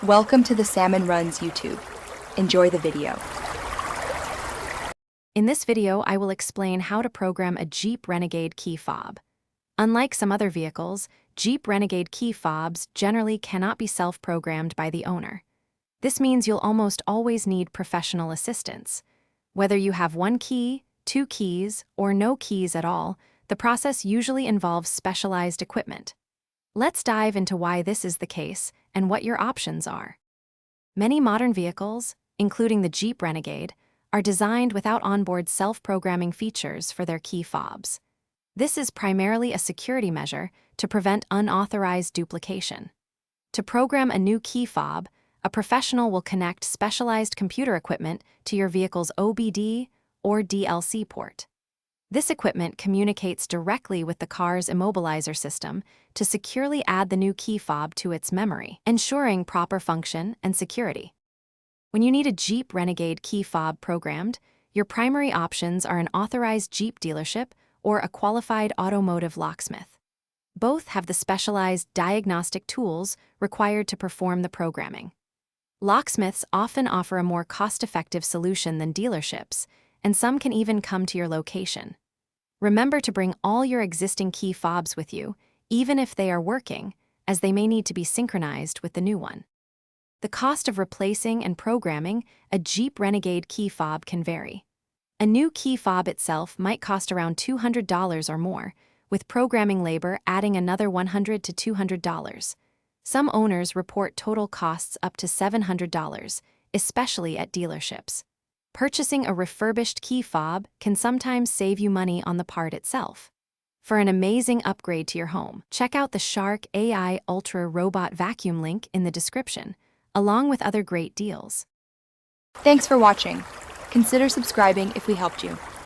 Welcome to the Salmon Runs YouTube. Enjoy the video. In this video, I will explain how to program a Jeep Renegade key fob. Unlike some other vehicles, Jeep Renegade key fobs generally cannot be self-programmed by the owner. This means you'll almost always need professional assistance. Whether you have one key, two keys, or no keys at all, the process usually involves specialized equipment. Let's dive into why this is the case and what your options are. Many modern vehicles, including the Jeep Renegade, are designed without onboard self-programming features for their key fobs. This is primarily a security measure to prevent unauthorized duplication. To program a new key fob, a professional will connect specialized computer equipment to your vehicle's OBD or DLC port. This equipment communicates directly with the car's immobilizer system to securely add the new key fob to its memory, ensuring proper function and security. When you need a Jeep Renegade key fob programmed, your primary options are an authorized Jeep dealership or a qualified automotive locksmith. Both have the specialized diagnostic tools required to perform the programming. Locksmiths often offer a more cost-effective solution than dealerships, and some can even come to your location. Remember to bring all your existing key fobs with you, even if they are working, as they may need to be synchronized with the new one. The cost of replacing and programming a Jeep Renegade key fob can vary. A new key fob itself might cost around $200 or more, with programming labor adding another $100 to $200. Some owners report total costs up to $700, especially at dealerships. Purchasing a refurbished key fob can sometimes save you money on the part itself. For an amazing upgrade to your home, check out the Shark AI Ultra Robot Vacuum link in the description, along with other great deals. Thanks for watching. Consider subscribing if we helped you.